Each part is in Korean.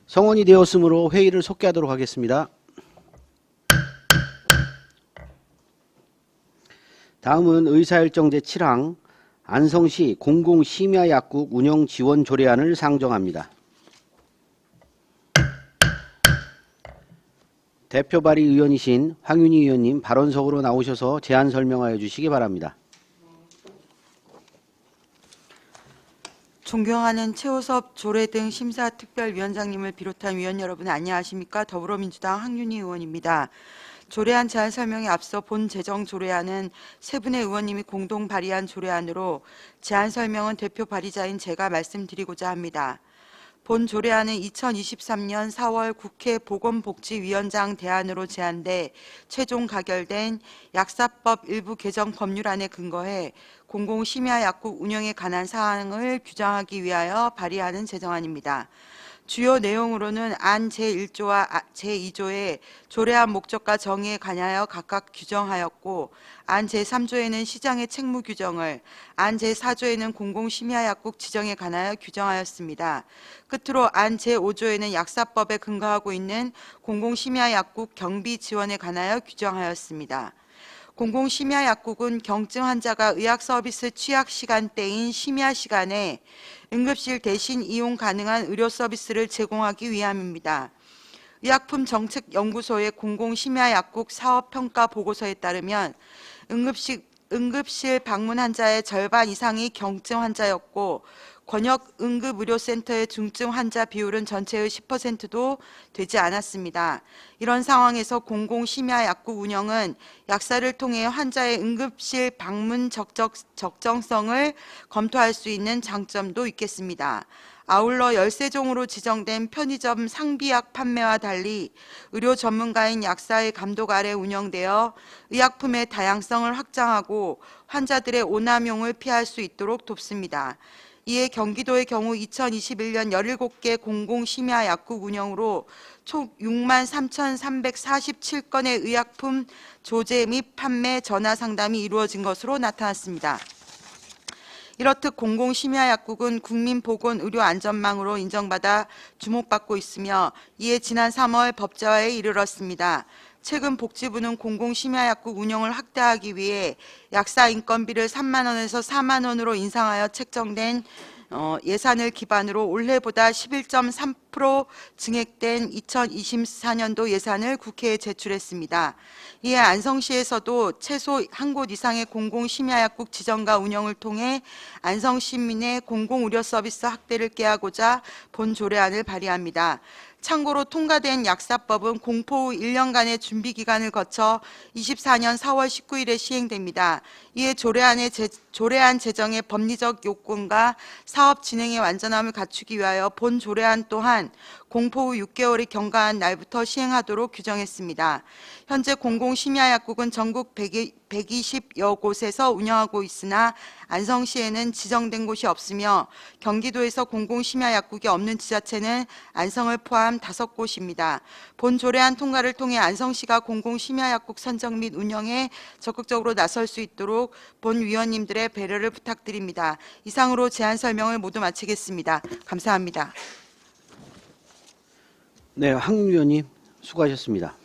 성원이 되었으므로 회의를 속개하도록 하겠습니다. 다음은 의사일정 제7항 안성시 공공심야약국 운영 지원 조례안을 상정합니다. 대표 발의 의원이신 황윤희 의원님 발언석으로 나오셔서 제안 설명하여 주시기 바랍니다. 존경하는 최호섭 조례 등 심사특별위원장님을 비롯한 위원 여러분 안녕하십니까? 더불어민주당 황윤희 의원입니다. 조례안 제안 설명에 앞서 본 제정 조례안은 세 분의 의원님이 공동 발의한 조례안으로 제안 설명은 대표 발의자인 제가 말씀드리고자 합니다. 본 조례안은 2023년 4월 국회 보건복지위원장 대안으로 제안돼 최종 가결된 약사법 일부 개정 법률안에 근거해 공공심야약국 운영에 관한 사항을 규정하기 위하여 발의하는 제정안입니다. 주요 내용으로는 안 제1조와 제2조의 조례안 목적과 정의에 관하여 각각 규정하였고, 안 제3조에는 시장의 책무 규정을, 안 제4조에는 공공심야약국 지정에 관하여 규정하였습니다. 끝으로 안 제5조에는 약사법에 근거하고 있는 공공심야약국 경비 지원에 관하여 규정하였습니다. 공공심야약국은 경증 환자가 의학 서비스 취약 시간대인 심야 시간에 응급실 대신 이용 가능한 의료 서비스를 제공하기 위함입니다. 의약품정책연구소의 공공심야약국 사업평가 보고서에 따르면 응급실 방문 환자의 절반 이상이 경증 환자였고, 권역 응급의료센터의 중증 환자 비율은 전체의 10%도 되지 않았습니다. 이런 상황에서 공공심야약국 운영은 약사를 통해 환자의 응급실 방문 적정성을 검토할 수 있는 장점도 있겠습니다. 아울러 열세종으로 지정된 편의점 상비약 판매와 달리 의료 전문가인 약사의 감독 아래 운영되어 의약품의 다양성을 확장하고 환자들의 오남용을 피할 수 있도록 돕습니다. 이에 경기도의 경우 2021년 17개 공공심야약국 운영으로 총 63,347건의 의약품 조제 및 판매 전화 상담이 이루어진 것으로 나타났습니다. 이렇듯 공공심야약국은 국민보건의료안전망으로 인정받아 주목받고 있으며, 이에 지난 3월 법제화에 이르렀습니다. 최근 복지부는 공공심야약국 운영을 확대하기 위해 약사 인건비를 3만 원에서 4만 원으로 인상하여 책정된 예산을 기반으로 올해보다 11.3% 증액된 2024년도 예산을 국회에 제출했습니다. 이에 안성시에서도 최소 한 곳 이상의 공공심야약국 지정과 운영을 통해 안성시민의 공공의료 서비스 확대를 꾀하고자 본 조례안을 발의합니다. 참고로 통과된 약사법은 공포 후 1년간의 준비 기간을 거쳐 24년 4월 19일에 시행됩니다. 이에 조례안 제정의 법리적 요건과 사업 진행의 완전함을 갖추기 위하여 본 조례안 또한 공포 후 6개월이 경과한 날부터 시행하도록 규정했습니다. 현재 공공심야약국은 전국 120여 곳에서 운영하고 있으나 안성시에는 지정된 곳이 없으며, 경기도에서 공공심야약국이 없는 지자체는 안성을 포함 5곳입니다. 본 조례안 통과를 통해 안성시가 공공심야약국 선정 및 운영에 적극적으로 나설 수 있도록 본 위원님들의 배려를 부탁드립니다. 이상으로 제안 설명을 모두 마치겠습니다. 감사합니다. 네, 황 의원님 수고하셨습니다.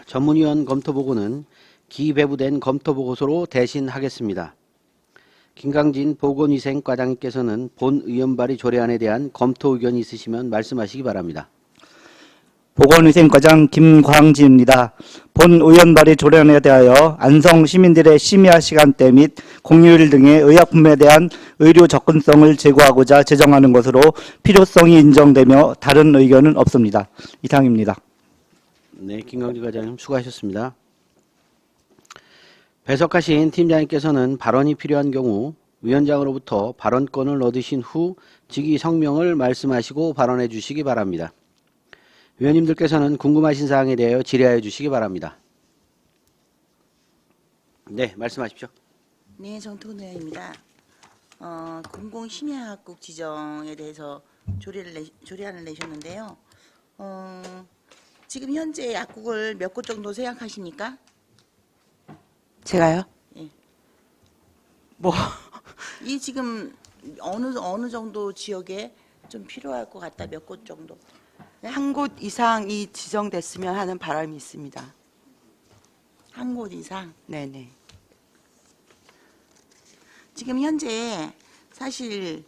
전문위원 검토보고는 기배부된 검토보고서로 대신하겠습니다. 김강진 보건위생과장님께서는 본 의원발의 조례안에 대한 검토 의견이 있으시면 말씀하시기 바랍니다. 보건위생과장 김광진입니다. 본 의원발의 조례안에 대하여 안성 시민들의 심야 시간대 및 공휴일 등의 의약품에 대한 의료 접근성을 제고하고자 제정하는 것으로 필요성이 인정되며 다른 의견은 없습니다. 이상입니다. 네, 김강진 과장님 수고하셨습니다. 배석하신 팀장님께서는 발언이 필요한 경우 위원장으로부터 발언권을 얻으신 후 직위 성명을 말씀하시고 발언해 주시기 바랍니다. 위원님들께서는 궁금하신 사항에 대하여 질의하여 주시기 바랍니다. 네, 말씀하십시오. 네, 정태근 의원입니다. 공공심야학국 지정에 대해서 조례안을 내셨는데요. 지금 현재 약국을 몇 곳 정도 생각하십니까? 제가요? 예. 뭐 이 지금 어느 정도 지역에 좀 필요할 것 같다. 몇 곳 정도. 네? 한 곳 이상이 지정됐으면 하는 바람이 있습니다. 한 곳 이상. 네네. 지금 현재 사실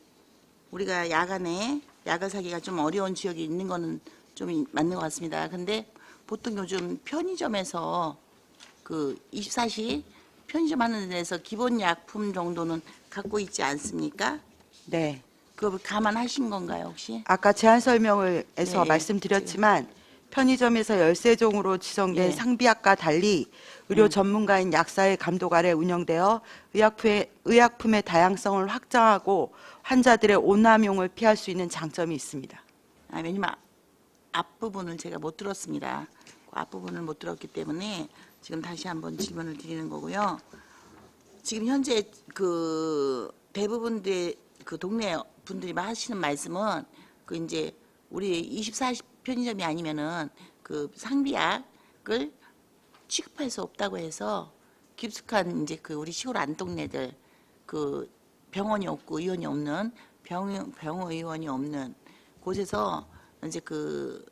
우리가 야간에 야간 사기가 좀 어려운 지역이 있는 거는 좀 맞는 것 같습니다. 근데 보통 요즘 편의점에서 그 24시 편의점 하는 데서 기본 약품 정도는 갖고 있지 않습니까? 네. 그거 감안하신 건가요, 혹시? 아까 제안 설명을 해서 네, 말씀드렸지만 편의점에서 열세종으로 지정된 예. 상비약과 달리 의료 전문가인 약사의 감독 아래 운영되어 의약품의 다양성을 확장하고 환자들의 오남용을 피할 수 있는 장점이 있습니다. 왜냐면 앞부분을 제가 못 들었습니다. 그 앞부분을 못 들었기 때문에 지금 다시 한번 질문을 드리는 거고요. 지금 현재 그 대부분의 그 동네 분들이 하시는 말씀은 그 이제 우리 24시 편의점이 아니면은 그 상비약을 취급할 수 없다고 해서 깊숙한 이제 그 우리 시골 안동네들 그 병원이 없고 의원이 없는 병의원이 없는 곳에서 이제 그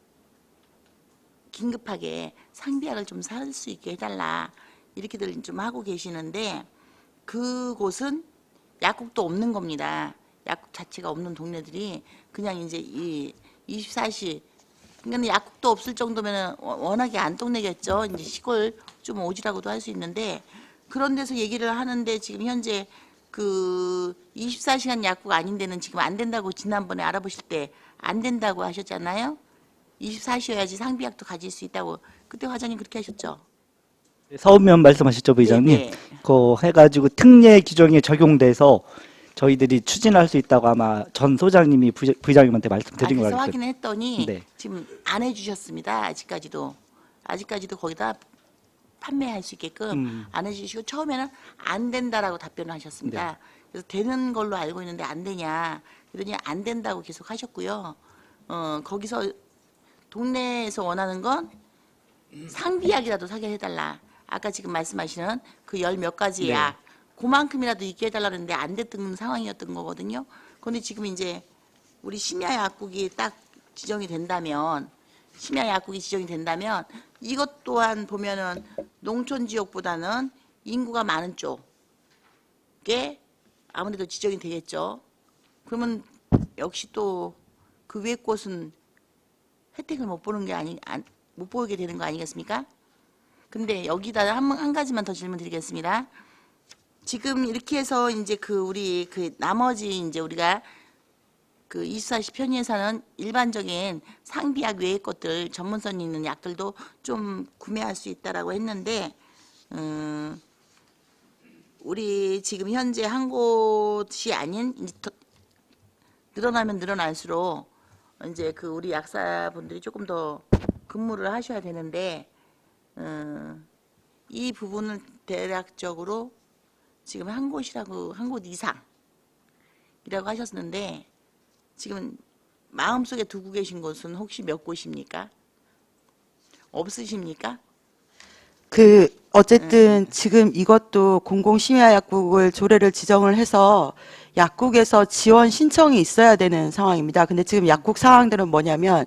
긴급하게 상비약을 좀 살 수 있게 해달라 이렇게들 좀 하고 계시는데 그곳은 약국도 없는 겁니다. 약국 자체가 없는 동네들이 그냥 이제 이 24시 그러니까 약국도 없을 정도면 워낙에 안동네겠죠. 이제 시골 좀 오지라고도 할 수 있는데 그런 데서 얘기를 하는데 지금 현재 그 24시간 약국 아닌 데는 지금 안 된다고 지난번에 알아보실 때 안 된다고 하셨잖아요. 24시여야지 상비약도 가질 수 있다고 그때 화장님 그렇게 하셨죠. 서울면 말씀하셨죠, 부의장님? 네, 네. 그 해가지고 특례 규정에 적용돼서 저희들이 추진할 수 있다고 아마 전 소장님이 부의장님한테 말씀드린 거 그래서 같아요. 확인했더니 네. 지금 안 해주셨습니다. 아직까지도 거기다 판매할 수 있게끔 안 해주시고 처음에는 안 된다라고 답변을 하셨습니다. 네. 그래서 되는 걸로 알고 있는데 안 되냐 그러더니 안 된다고 계속 하셨고요. 거기서 동네에서 원하는 건 상비약이라도 사게 해달라. 아까 지금 말씀하시는 그 열 몇 가지 네. 약 그만큼이라도 있게 해달라는데 안 됐던 상황이었던 거거든요. 그런데 지금 이제 우리 심야 약국이 딱 지정이 된다면 이것 또한 보면은 농촌 지역보다는 인구가 많은 쪽에 아무래도 지정이 되겠죠. 그러면 역시 또 그 외 곳은 혜택을 못 보는 게 못 보게 되는 거 아니겠습니까? 근데 여기다 한 가지만 더 질문 드리겠습니다. 지금 이렇게 해서 이제 그 우리 그 나머지 이제 우리가 그 24시 편의에서는 일반적인 상비약 외의 것들 전문성 있는 약들도 좀 구매할 수 있다라고 했는데 우리 지금 현재 한 곳이 아닌 이제 늘어나면 늘어날수록 이제 그 우리 약사분들이 조금 더 근무를 하셔야 되는데 이 부분을 대략적으로 지금 한 곳 이상이라고 하셨는데 지금 마음속에 두고 계신 곳은 혹시 몇 곳입니까? 없으십니까? 어쨌든 지금 이것도 공공심야약국을 조례를 지정을 해서 약국에서 지원 신청이 있어야 되는 상황입니다. 근데 지금 약국 상황들은 뭐냐면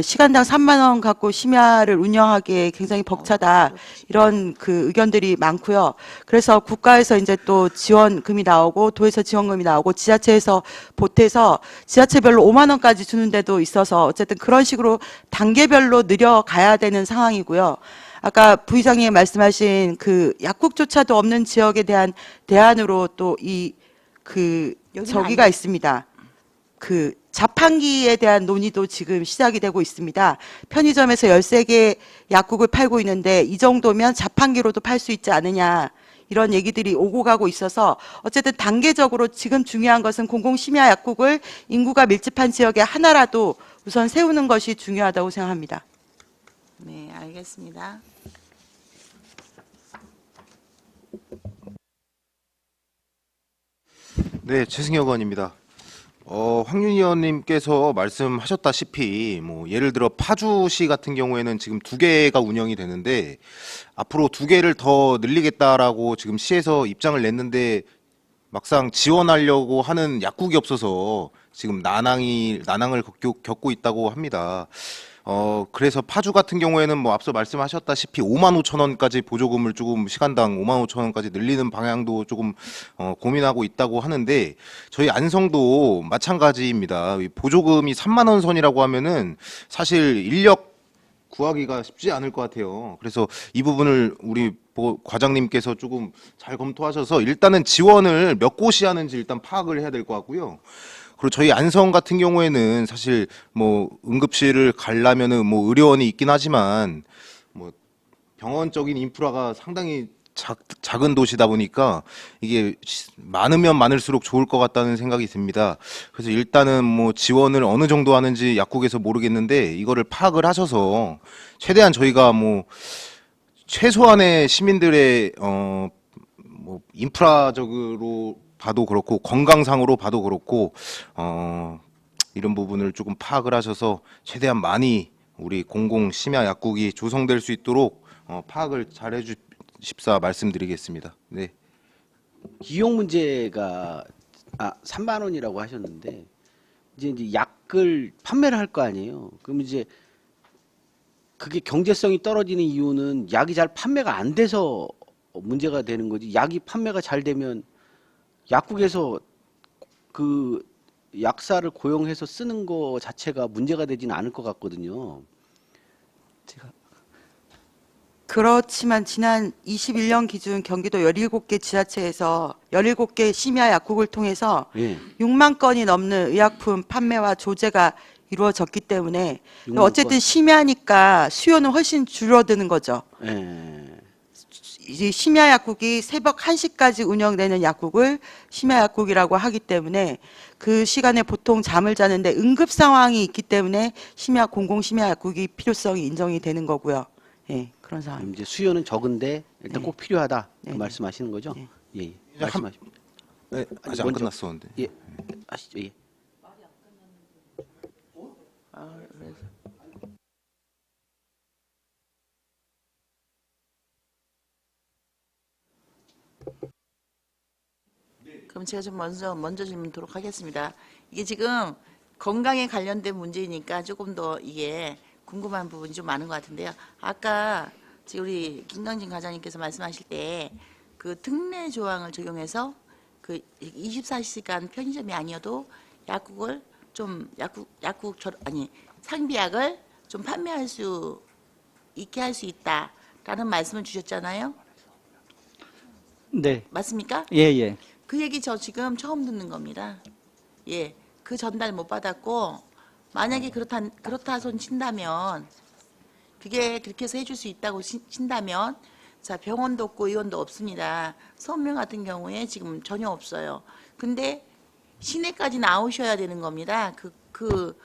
시간당 3만 원 갖고 심야를 운영하기에 굉장히 벅차다 이런 그 의견들이 많고요. 그래서 국가에서 이제 또 지원금이 나오고 도에서 지원금이 나오고 지자체에서 보태서 지자체별로 5만 원까지 주는 데도 있어서 어쨌든 그런 식으로 단계별로 늘려가야 되는 상황이고요. 아까 부의장님 말씀하신 그 약국조차도 없는 지역에 대한 대안으로 또 여기는 저기가 아니에요. 있습니다. 그 자판기에 대한 논의도 지금 시작이 되고 있습니다. 편의점에서 13개 약국을 팔고 있는데 이 정도면 자판기로도 팔 수 있지 않느냐 이런 얘기들이 오고 가고 있어서 어쨌든 단계적으로 지금 중요한 것은 공공심야 약국을 인구가 밀집한 지역에 하나라도 우선 세우는 것이 중요하다고 생각합니다. 네, 알겠습니다. 네, 최승혁 의원입니다. 황윤희 의원님께서 말씀하셨다시피 뭐 예를 들어 파주시 같은 경우에는 지금 2개가 운영이 되는데 앞으로 2개를 더 늘리겠다라고 지금 시에서 입장을 냈는데 막상 지원하려고 하는 약국이 없어서 지금 난항을 겪고 있다고 합니다. 그래서 파주 같은 경우에는 뭐 앞서 말씀하셨다시피 5만 5천 원까지 보조금을 조금 시간당 5만 5천 원까지 늘리는 방향도 조금 고민하고 있다고 하는데 저희 안성도 마찬가지입니다. 이 보조금이 3만 원 선이라고 하면은 사실 인력 구하기가 쉽지 않을 것 같아요. 그래서 이 부분을 우리 과장님께서 조금 잘 검토하셔서 일단은 지원을 몇 곳이 하는지 일단 파악을 해야 될 것 같고요. 그리고 저희 안성 같은 경우에는 사실 뭐 응급실을 가려면은 뭐 의료원이 있긴 하지만 뭐 병원적인 인프라가 상당히 작은 도시다 보니까 이게 많으면 많을수록 좋을 것 같다는 생각이 듭니다. 그래서 일단은 뭐 지원을 어느 정도 하는지 약국에서 모르겠는데 이거를 파악을 하셔서 최대한 저희가 뭐 최소한의 시민들의 뭐 인프라적으로 봐도 그렇고 건강상으로 봐도 그렇고 이런 부분을 조금 파악을 하셔서 최대한 많이 우리 공공 심야 약국이 조성될 수 있도록 파악을 잘 해주십사 말씀드리겠습니다. 네. 비용 문제가 3만 원이라고 하셨는데 이제 약을 판매를 할 거 아니에요. 그럼 이제 그게 경제성이 떨어지는 이유는 약이 잘 판매가 안 돼서 문제가 되는 거지. 약이 판매가 잘 되면 약국에서 그 약사를 고용해서 쓰는 거 자체가 문제가 되지는 않을 것 같거든요. 그렇지만 지난 21년 기준 경기도 17개 지자체에서 17개 심야 약국을 통해서 예. 6만 건이 넘는 의약품 판매와 조제가 이루어졌기 때문에 6만 어쨌든 심야니까 수요는 훨씬 줄어드는 거죠. 예. 이 심야 약국이 새벽 1시까지 운영되는 약국을 심야 약국이라고 하기 때문에 그 시간에 보통 잠을 자는데 응급 상황이 있기 때문에 공공 심야 약국이 필요성이 인정이 되는 거고요. 예, 그런 상황. 이제 수요는 적은데 일단 네. 꼭 필요하다. 그 네. 말씀하시는 거죠? 네. 예. 예. 이제 말씀하십니다. 네, 아직 안 먼저- 끝났었는데. 예. 아시죠? 예. 그럼 제가 좀 먼저 질문토록 하겠습니다. 이게 지금 건강에 관련된 문제이니까 조금 더 이게 궁금한 부분이 좀 많은 것 같은데요. 아까 지금 우리 김강진 과장님께서 말씀하실 때 그 특례 조항을 적용해서 그 24시간 편의점이 아니어도 약국을 좀 상비약을 좀 판매할 수 있게 할 수 있다라는 말씀을 주셨잖아요. 네. 맞습니까? 예, 예. 그 얘기 저 지금 처음 듣는 겁니다. 예, 그 전달 못 받았고 만약에 그렇다 손 친다면 그게 그렇게 해서 해줄 수 있다고 친다면 자 병원도 없고 의원도 없습니다. 서울명 같은 경우에 지금 전혀 없어요. 근데 시내까지 나오셔야 되는 겁니다. 그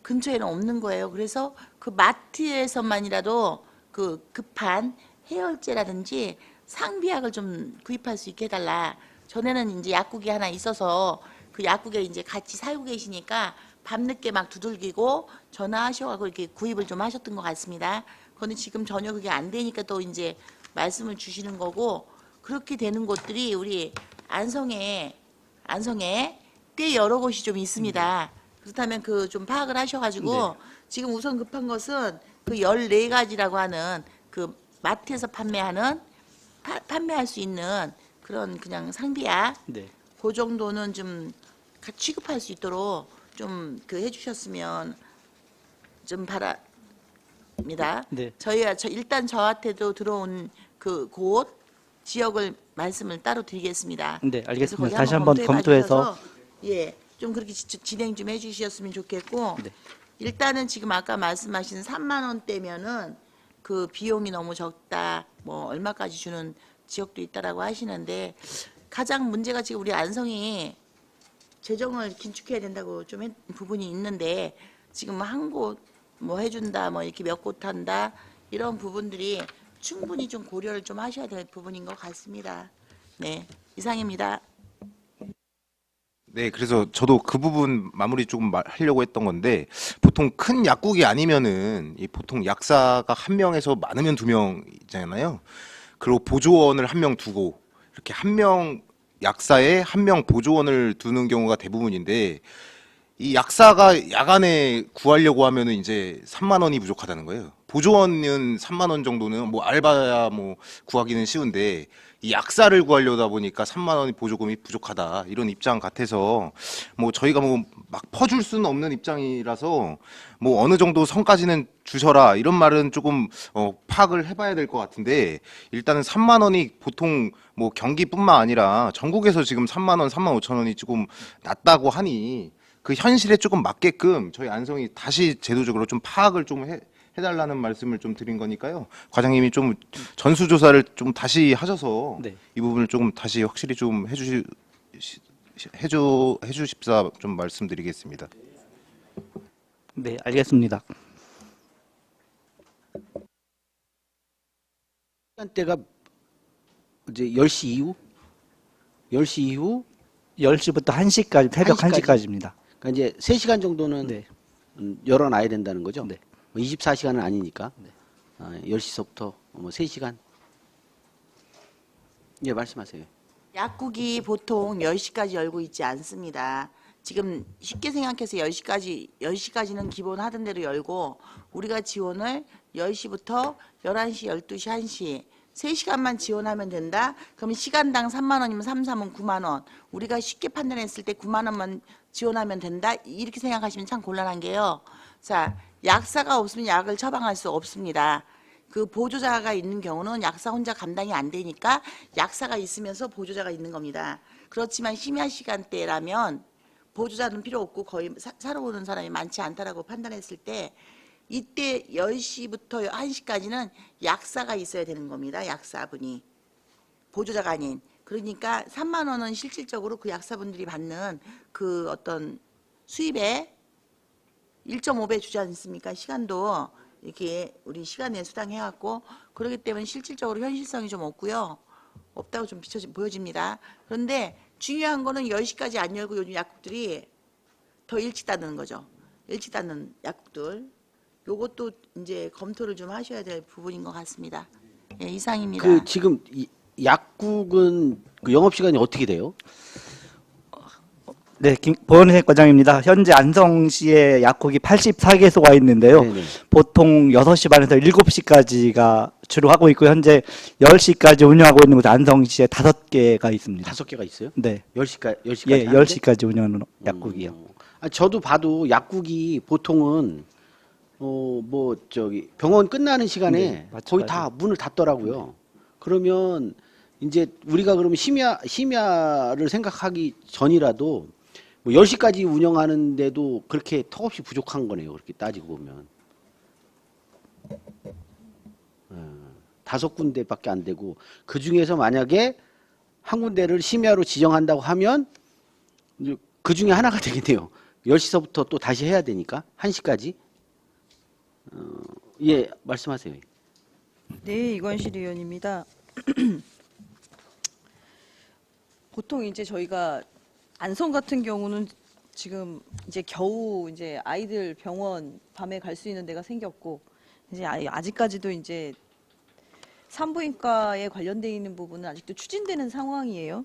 근처에는 없는 거예요. 그래서 그 마트에서만이라도 그 급한 해열제라든지 상비약을 좀 구입할 수 있게 해달라. 전에는 이제 약국이 하나 있어서 그 약국에 이제 같이 살고 계시니까 밤늦게 막 두들기고 전화하셔가지고 이렇게 구입을 좀 하셨던 것 같습니다. 그런데 지금 전혀 그게 안 되니까 또 이제 말씀을 주시는 거고 그렇게 되는 곳들이 우리 안성에 꽤 여러 곳이 좀 있습니다. 그렇다면 그 좀 파악을 하셔가지고 지금 우선 급한 것은 그 14가지라고 하는 그 마트에서 판매할 수 있는 그런 그냥 상비약 네. 그 정도는 좀 취급할 수 있도록 좀 그 해주셨으면 좀 바랍니다. 네. 일단 저한테도 들어온 그 곳 지역을 말씀을 따로 드리겠습니다. 네, 그래서 알겠습니다. 거기 다시 한번 검토해 검토해서 봐주셔서, 예, 좀 그렇게 진행 좀 해주셨으면 좋겠고 네. 일단은 지금 아까 말씀하신 3만 원대면은 그 비용이 너무 적다, 뭐 얼마까지 주는 지역도 있다라고 하시는데 가장 문제가 지금 우리 안성이 재정을 긴축해야 된다고 좀 부분이 있는데 지금 한 곳 뭐 해준다, 뭐 이렇게 몇 곳 한다 이런 부분들이 충분히 좀 고려를 좀 하셔야 될 부분인 것 같습니다. 네, 이상입니다. 네, 그래서 저도 그 부분 마무리 조금 하려고 했던 건데 보통 큰 약국이 아니면은 이 보통 약사가 한 명에서 많으면 두 명이잖아요. 그리고 보조원을 한 명 두고 이렇게 한 명 약사에 한 명 보조원을 두는 경우가 대부분인데 이 약사가 야간에 구하려고 하면은 이제 3만 원이 부족하다는 거예요. 보조원은 3만 원 정도는 뭐 알바야 뭐 구하기는 쉬운데 이 약사를 구하려다 보니까 3만 원이 보조금이 부족하다 이런 입장 같아서 뭐 저희가 뭐 막 퍼줄 수는 없는 입장이라서 뭐 어느 정도 선까지는 주셔라 이런 말은 조금 파악을 해봐야 될 것 같은데 일단은 3만 원이 보통 뭐 경기뿐만 아니라 전국에서 지금 3만 원, 3만 5천 원이 조금 낮다고 하니 그 현실에 조금 맞게끔 저희 안성이 다시 제도적으로 좀 파악을 좀 해달라는 말씀을 좀 드린 거니까요. 과장님이 좀 전수조사를 좀 다시 하셔서 네. 이 부분을 조금 다시 확실히 좀 해주십사 좀 말씀드리겠습니다. 네, 알겠습니다. 시간대가 이제 10시 이후? 10시 이후? 10시부터 1시까지, 새벽 1시까지? 1시까지입니다. 그러니까 이제 3시간 정도는 네. 열어놔야 된다는 거죠? 네. 24시간은 아니니까. 10시서부터 뭐 3시간. 예, 말씀하세요. 약국이 보통 10시까지 열고 있지 않습니다. 지금 쉽게 생각해서 10시까지는 기본 하던 대로 열고 우리가 지원을 10시부터 11시, 12시, 1시 3시간만 지원하면 된다? 그러면 시간당 3만 원이면 3, 9만 원. 우리가 쉽게 판단했을 때 9만 원만 지원하면 된다? 이렇게 생각하시면 참 곤란한 게요. 자, 약사가 없으면 약을 처방할 수 없습니다. 그 보조자가 있는 경우는 약사 혼자 감당이 안 되니까 약사가 있으면서 보조자가 있는 겁니다. 그렇지만 심야 시간대라면 보조자는 필요 없고 거의 사러 오는 사람이 많지 않다라고 판단했을 때 이때 10시부터 1시까지는 약사가 있어야 되는 겁니다. 약사분이. 보조자가 아닌. 그러니까 3만 원은 실질적으로 그 약사분들이 받는 그 어떤 수입의 1.5배 주지 않습니까? 시간도 이렇게 우리 시간에 수당해갖고 그렇기 때문에 실질적으로 현실성이 좀 없고요. 없다고 좀 보여집니다. 그런데 중요한 거는 10시까지 안 열고 요즘 약국들이 더 일찍 닫는 거죠. 일찍 닫는 약국들. 요것도 이제 검토를 좀 하셔야 될 부분인 것 같습니다. 예, 이상입니다. 그 지금 약국은 그 영업 시간이 어떻게 돼요? 네, 보현색 과장입니다. 현재 안성시에 약국이 84개소가 있는데요. 네네. 보통 6시 반에서 7시까지가 주로 하고 있고 현재 10시까지 운영하고 있는 곳 안성시에 5개가 있습니다. 5개가 있어요? 네. 10시까지 예, 하는데? 10시까지 운영하는 약국이요. 저도 봐도 약국이 보통은 뭐 저기 병원 끝나는 시간에 네, 거의 다 문을 닫더라고요. 그러면 이제 우리가 그러면 심야를 생각하기 전이라도 뭐 10시까지 운영하는데도 그렇게 턱없이 부족한 거네요. 그렇게 따지고 보면. 5군데밖에 안 되고 그 중에서 만약에 한 군데를 심야로 지정한다고 하면 그 중에 하나가 되겠네요. 10시서부터 또 다시 해야 되니까 1시까지. 예, 말씀하세요. 네, 이관실 의원입니다. 보통 이제 저희가 안성 같은 경우는 지금 이제 겨우 이제 아이들 병원 밤에 갈 수 있는 데가 생겼고 이제 아직까지도 이제 산부인과에 관련돼 있는 부분은 아직도 추진되는 상황이에요.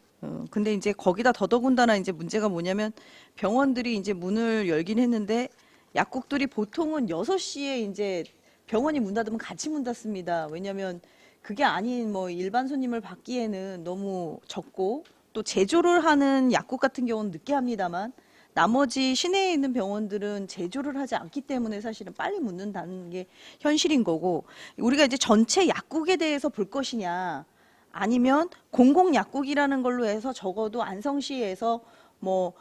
근데 이제 거기다 더더군다나 이제 문제가 뭐냐면 병원들이 이제 문을 열긴 했는데 약국들이 보통은 6시에 이제 병원이 문 닫으면 같이 문 닫습니다. 왜냐하면 그게 아닌 뭐 일반 손님을 받기에는 너무 적고 또 제조를 하는 약국 같은 경우는 늦게 합니다만 나머지 시내에 있는 병원들은 제조를 하지 않기 때문에 사실은 빨리 묻는다는 게 현실인 거고 우리가 이제 전체 약국에 대해서 볼 것이냐 아니면 공공약국이라는 걸로 해서 적어도 안성시에서 뭐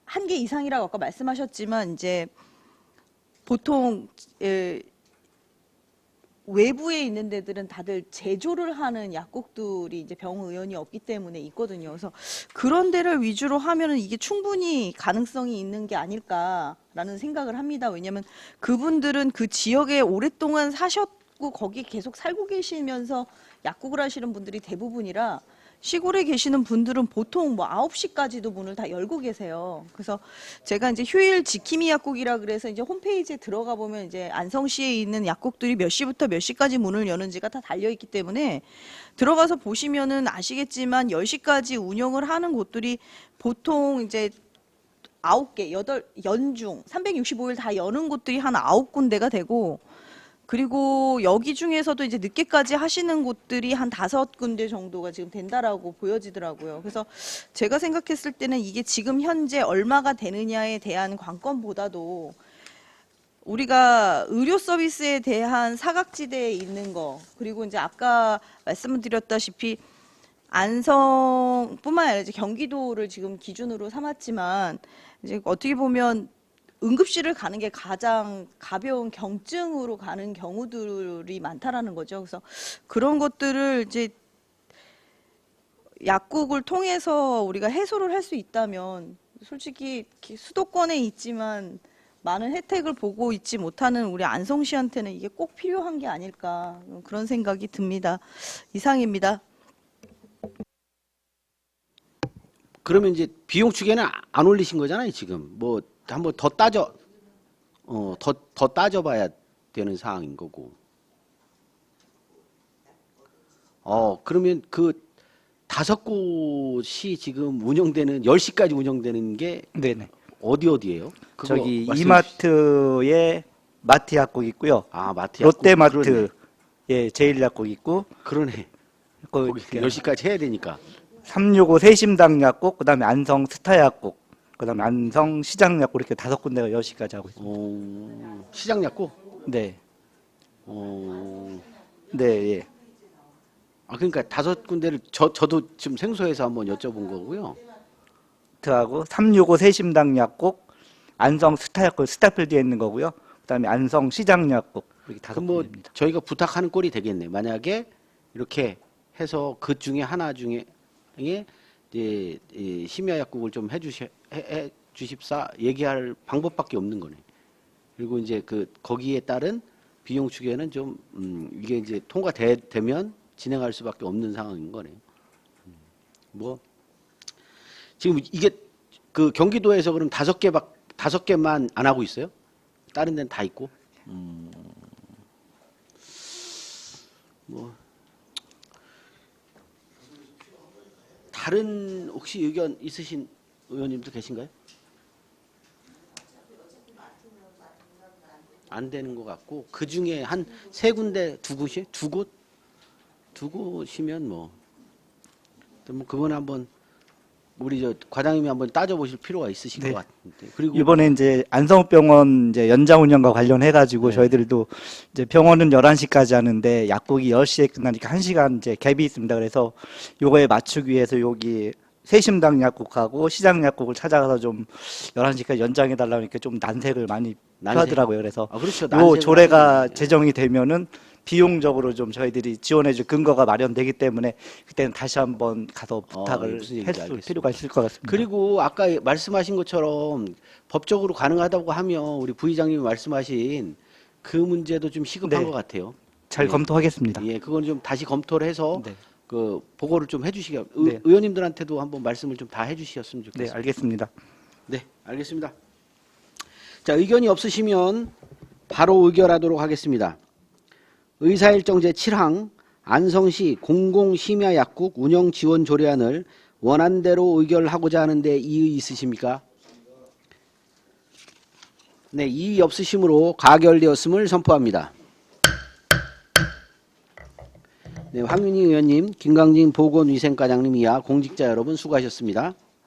한 개 이상이라고 아까 말씀하셨지만 이제 보통 외부에 있는 데들은 다들 제조를 하는 약국들이 이제 병의원이 없기 때문에 있거든요. 그래서 그런 데를 위주로 하면은 이게 충분히 가능성이 있는 게 아닐까라는 생각을 합니다. 왜냐하면 그분들은 그 지역에 오랫동안 사셨고 거기 계속 살고 계시면서 약국을 하시는 분들이 대부분이라 시골에 계시는 분들은 보통 뭐 9시까지도 문을 다 열고 계세요. 그래서 제가 이제 휴일 지킴이 약국이라 그래서 이제 홈페이지에 들어가 보면 이제 안성시에 있는 약국들이 몇 시부터 몇 시까지 문을 여는지가 다 달려 있기 때문에 들어가서 보시면은 아시겠지만 10시까지 운영을 하는 곳들이 보통 이제 9개, 365일 다 여는 곳들이 한 9군데가 되고, 그리고 여기 중에서도 이제 늦게까지 하시는 곳들이 한 5군데 정도가 지금 된다라고 보여지더라고요. 그래서 제가 생각했을 때는 이게 지금 현재 얼마가 되느냐에 대한 관건보다도 우리가 의료 서비스에 대한 사각지대에 있는 거, 그리고 이제 아까 말씀드렸다시피 안성뿐만 아니라 이제 경기도를 지금 기준으로 삼았지만 이제 어떻게 보면 응급실을 가는 게 가장 가벼운 경증으로 가는 경우들이 많다라는 거죠. 그래서 그런 것들을 이제 약국을 통해서 우리가 해소를 할 수 있다면 솔직히 수도권에 있지만 많은 혜택을 보고 있지 못하는 우리 안성시한테는 이게 꼭 필요한 게 아닐까 그런 생각이 듭니다. 이상입니다. 그러면 이제 비용 추계는 안 올리신 거잖아요, 지금. 뭐 한번 더 더 따져봐야 되는 상황인 거고. 그러면 그 5곳이 지금 운영되는 10시까지 운영되는 게 네네. 어디예요? 그거 저기 말씀해 이마트에 마트 약국 있고요. 아, 마트 약국. 롯데마트에 제일 약국 있고, 그러네. 거기 거기 10시까지 해야 되니까. 365 세심당 약국, 그다음에 안성 스타 약국, 그다음에 안성 시장 약국 이렇게 5군데가 10시까지 하고 있습니다. 시장 약국? 네. 어, 네, 예. 그러니까 5군데를 저도 지금 생소해서 한번 여쭤본 거고요. 하고 365 세심당 약국, 안성 스타 약국, 스타필드에 있는 거고요. 그다음에 안성 시장 약국 이렇게 그럼 뭐 5군데입니다. 저희가 부탁하는 꼴이 되겠네. 만약에 이렇게 해서 그 중에 하나 중에 이제 이 심야 약국을 좀 해 주십사 얘기할 방법밖에 없는 거네. 그리고 이제 그 거기에 따른 비용 추계는 좀 이게 이제 통과되면 진행할 수밖에 없는 상황인 거네요. 뭐 지금 이게 그 경기도에서 그럼 5개만 안 하고 있어요? 다른 데는 다 있고? 뭐 다른 혹시 의견 있으신 의원님도 계신가요? 안 되는 것 같고 그 중에 한 3군데 2곳이 두 곳이면 뭐 그건 한번 우리 저 과장님이 한번 따져보실 필요가 있으실 네. 것 같은데 그리고 이번에 이제 안성병원 이제 연장 운영과 관련해 가지고 네. 저희들도 이제 병원은 11시까지 하는데 약국이 10시에 끝나니까 1시간 이제 갭이 있습니다. 그래서 요거에 맞추기 위해서 여기 세심당 약국하고 시장 약국을 찾아가서 좀 11시까지 연장해 달라고 하니까 좀 난색을 많이 표하더라고요. 그래서 그렇죠. 요 난색을 조례가 하죠. 제정이 되면은 비용적으로 좀 저희들이 지원해줄 근거가 마련되기 때문에 그때는 다시 한번 가서 부탁을 무슨 얘기인지 했을 알겠습니다. 필요가 있을 것 같습니다. 그리고 아까 말씀하신 것처럼 법적으로 가능하다고 하면 우리 부의장님이 말씀하신 그 문제도 좀 시급한 네. 것 같아요. 잘 예. 검토하겠습니다. 예, 그건 좀 다시 검토를 해서 네. 그 보고를 좀 해주시기 네. 의원님들한테도 한번 말씀을 좀 다 해주셨으면 네, 좋겠습니다. 알겠습니다. 네, 알겠습니다. 자, 의견이 없으시면 바로 의결하도록 하겠습니다. 의사일정 제7항 안성시 공공심야약국 운영지원 조례안을 원안대로 의결하고자 하는데 이의 있으십니까? 네, 이의 없으시므로 가결되었음을 선포합니다. 네, 황윤희 의원님, 김강진 보건위생과장님 이하 공직자 여러분 수고하셨습니다.